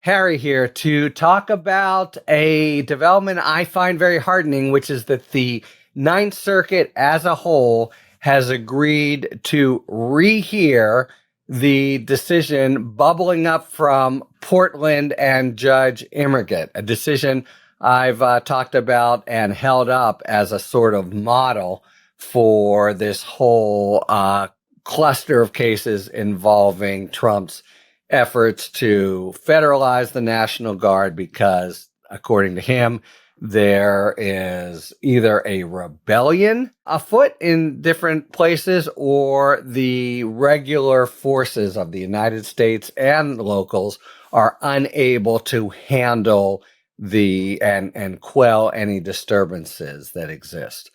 Harry here to talk about a development I find very heartening, which is that the Ninth Circuit as a whole has agreed to rehear the decision bubbling up from Portland and Judge Immerget, a decision I've talked about and held up as a sort of model for this whole cluster of cases involving Trump's efforts to federalize the National Guard because, according to him, there is either a rebellion afoot in different places or the regular forces of the United States and locals are unable to handle and quell any disturbances that exist.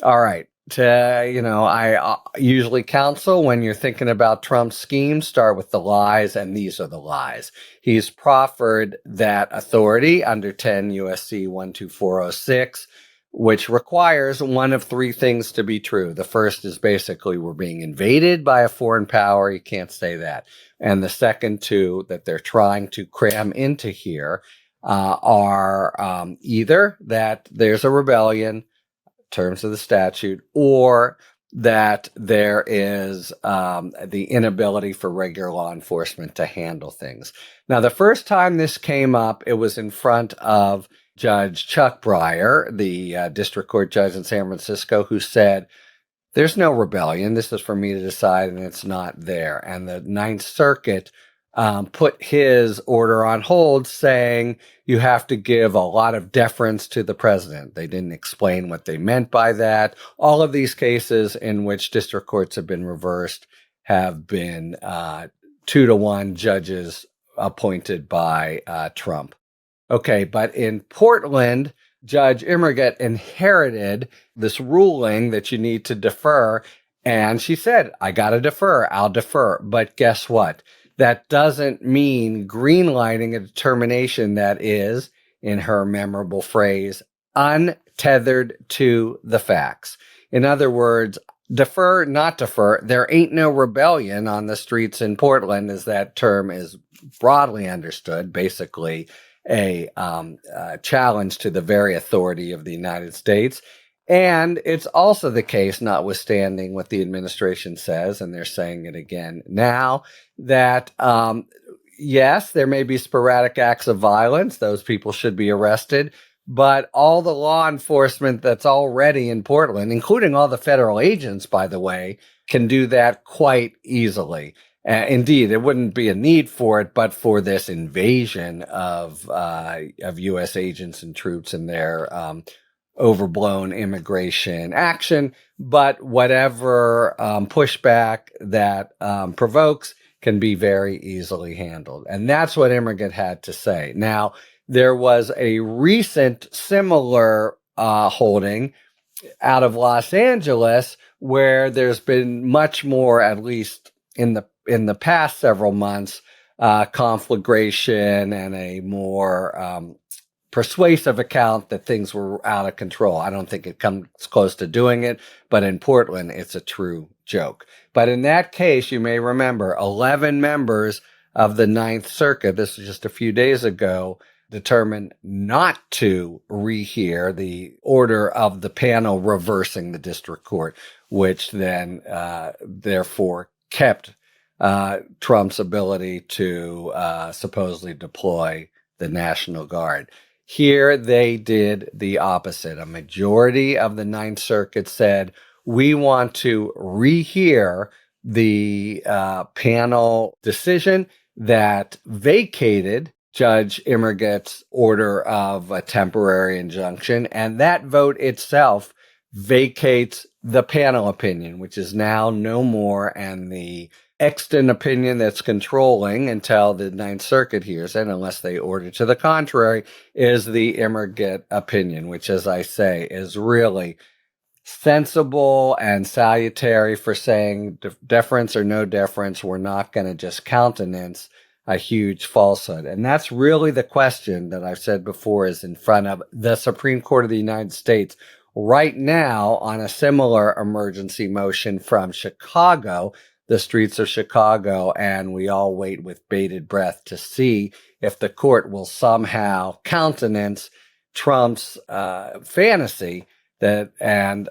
All right. I usually counsel when you're thinking about Trump's schemes, start with the lies, and these are the lies. He's proffered that authority under 10 USC 12406, which requires one of three things to be true. The first is basically we're being invaded by a foreign power. You can't say that. And the second two that they're trying to cram into here are either that there's a rebellion, terms of the statute, or that there is the inability for regular law enforcement to handle things. Now, the first time this came up, it was in front of Judge Chuck Breyer, the district court judge in San Francisco, who said, there's no rebellion. This is for me to decide, and it's not there. And the Ninth Circuit put his order on hold, saying you have to give a lot of deference to the president. They didn't explain what they meant by that. All of these cases in which district courts have been reversed have been 2-1 judges appointed by Trump. Okay, but in Portland, Judge Immerget inherited this ruling that you need to defer, and she said, I got to defer, I'll defer. But guess what? That doesn't mean greenlighting a determination that is, in her memorable phrase, untethered to the facts. In other words, defer, not defer. There ain't no rebellion on the streets in Portland, as that term is broadly understood, basically a challenge to the very authority of the United States. And it's also the case, notwithstanding what the administration says, and they're saying it again now, that yes, there may be sporadic acts of violence. Those people should be arrested. But all the law enforcement that's already in Portland, including all the federal agents, by the way, can do that quite easily. Indeed, there wouldn't be a need for it, but for this invasion of U.S. agents and troops and their overblown immigration action. But whatever pushback that provokes can be very easily handled. And that's what Immerget had to say. Now, there was a recent similar holding out of Los Angeles where there's been much more, at least in the past several months, conflagration and a more persuasive account that things were out of control. I don't think it comes close to doing it, but in Portland, it's a true joke. But in that case, you may remember 11 members of the Ninth Circuit, this was just a few days ago, determined not to rehear the order of the panel reversing the district court, which then therefore kept Trump's ability to supposedly deploy the National Guard. Here, they did the opposite. A majority of the Ninth Circuit said, we want to rehear the panel decision that vacated Judge Immerget's order of a temporary injunction, and that vote itself vacates the panel opinion, which is now no more, and the extant opinion that's controlling until the Ninth Circuit hears it, unless they order to the contrary, is the Immerget opinion, which, as I say, is really sensible and salutary for saying deference or no deference, we're not going to just countenance a huge falsehood. And that's really the question that I've said before is in front of the Supreme Court of the United States right now on a similar emergency motion from Chicago, the streets of Chicago, and we all wait with bated breath to see if the court will somehow countenance Trump's fantasy that and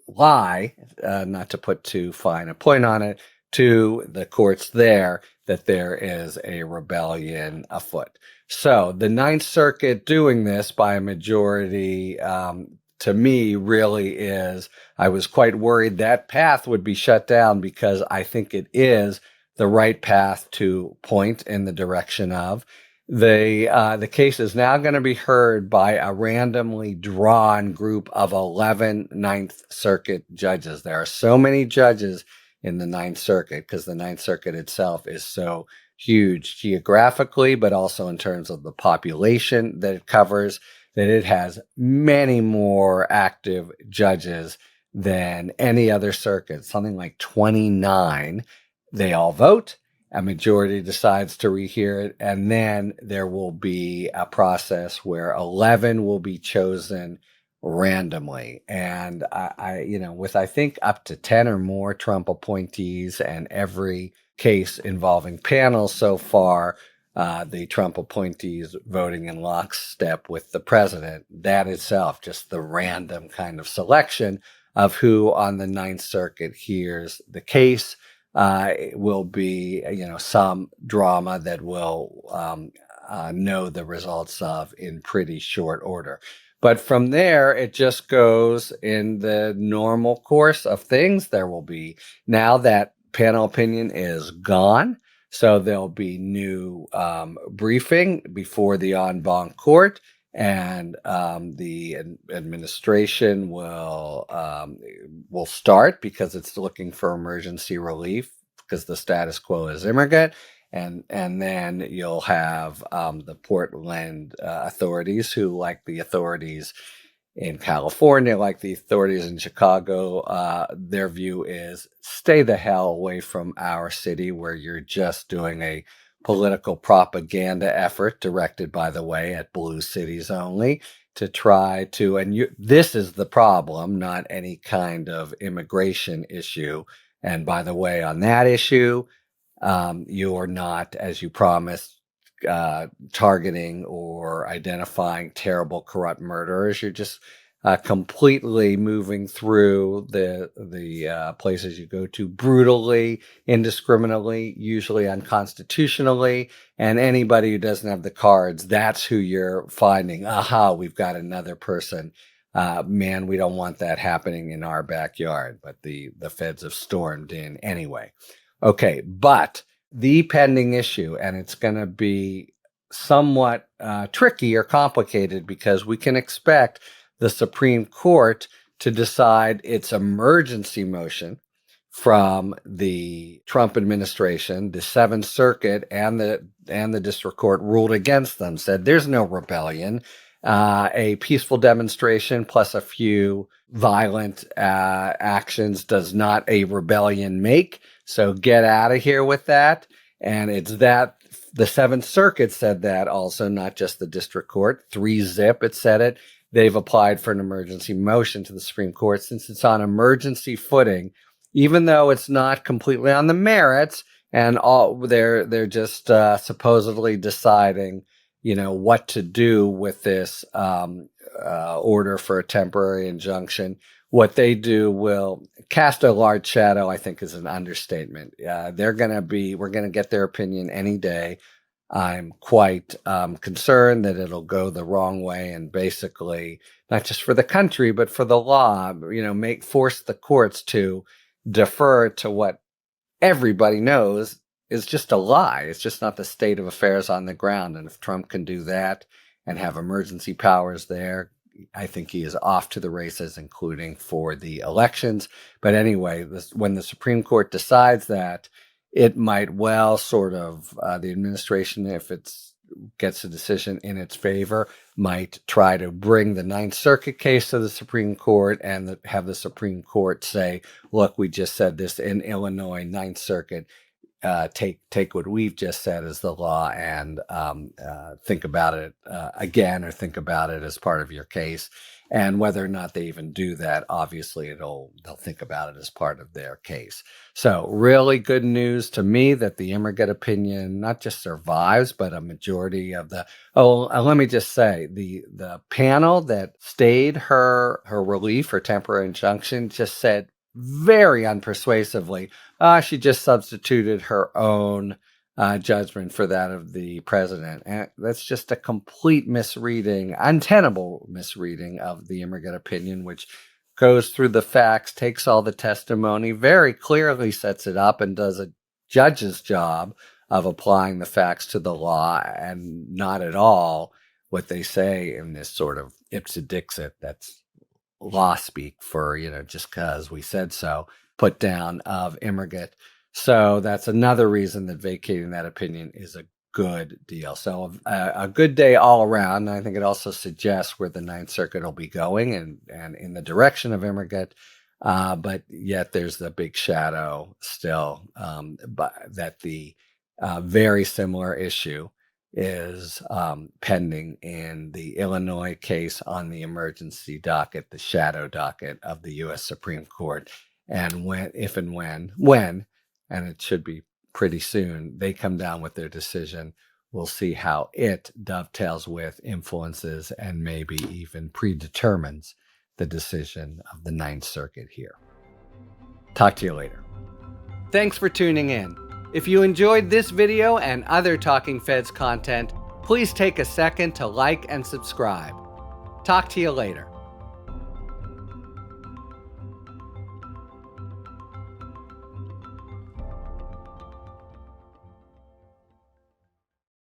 lie, not to put too fine a point on it, to the courts there that there is a rebellion afoot. So the Ninth Circuit doing this by a majority, to me, really is, I was quite worried that path would be shut down, because I think it is the right path to point in the direction of. The case is now going to be heard by a randomly drawn group of 11 Ninth Circuit judges. There are so many judges in the Ninth Circuit because the Ninth Circuit itself is so huge geographically, but also in terms of the population that it covers, that it has many more active judges than any other circuit, something like 29. They all vote. A majority decides to rehear it, and then there will be a process where 11 will be chosen randomly. And with I think up to 10 or more Trump appointees, and every case involving panels so far, the Trump appointees voting in lockstep with the president, that itself, just the random kind of selection of who on the Ninth Circuit hears the case, will be, some drama that we'll know the results of in pretty short order. But from there, it just goes in the normal course of things. There will be, now that panel opinion is gone, so there'll be new briefing before the en banc court, and the administration will start, because it's looking for emergency relief because the status quo is immigrant. And then you'll have the Portland authorities, who, like the authorities in California, like the authorities in Chicago, their view is stay the hell away from our city, where you're just doing a political propaganda effort, directed, by the way, at blue cities only, to try to, this is the problem, not any kind of immigration issue. And by the way, on that issue, you're not, as you promised, targeting or identifying terrible, corrupt murderers. You're just completely moving through the places you go to brutally, indiscriminately, usually unconstitutionally. And anybody who doesn't have the cards, that's who you're finding. Aha, we've got another person. Man, we don't want that happening in our backyard. But the feds have stormed in anyway. Okay, but the pending issue, and it's going to be somewhat tricky or complicated, because we can expect the Supreme Court to decide its emergency motion from the Trump administration. The Seventh Circuit and the district court ruled against them, said there's no rebellion. A peaceful demonstration plus a few violent actions does not a rebellion make. So get out of here with that. And it's that the Seventh Circuit said that also, not just the district court. 3-zip, it said it. They've applied for an emergency motion to the Supreme Court, since it's on emergency footing, even though it's not completely on the merits, and all they're just supposedly deciding, what to do with this order for a temporary injunction. What they do will cast a large shadow, I think, is an understatement. We're going to get their opinion any day. I'm quite concerned that it'll go the wrong way, and basically, not just for the country, but for the law, force the courts to defer to what everybody knows is just a lie. It's just not the state of affairs on the ground. And if Trump can do that and have emergency powers there, I think he is off to the races, including for the elections. But anyway, when the Supreme Court decides that, it might well sort of, the administration, if it gets a decision in its favor, might try to bring the Ninth Circuit case to the Supreme Court and have the Supreme Court say, look, we just said this in Illinois, Ninth Circuit. take what we've just said as the law and think about it again, or think about it as part of your case. And whether or not they even do that, obviously they'll think about it as part of their case. So really good news to me that the Immerget opinion not just survives, but a majority of the, let me just say, the panel that stayed her relief or temporary injunction just said very unpersuasively, she just substituted her own judgment for that of the president. And that's just a complete misreading, untenable misreading of the Immerget opinion, which goes through the facts, takes all the testimony, very clearly sets it up, and does a judge's job of applying the facts to the law, and not at all what they say in this sort of ipsa dixit, that's law speak for, just because we said so, put down of Immerget. So that's another reason that vacating that opinion is a good deal. So a good day all around. And I think it also suggests where the Ninth Circuit will be going, and in the direction of Immerget. But yet there's the big shadow still, but that the very similar issue is pending in the Illinois case on the emergency docket, the shadow docket of the U.S. Supreme Court. And when, and it should be pretty soon, they come down with their decision, we'll see how it dovetails with, influences, and maybe even predetermines the decision of the Ninth Circuit here. Talk to you later. Thanks for tuning in. If you enjoyed this video and other Talking Feds content, please take a second to like and subscribe. Talk to you later.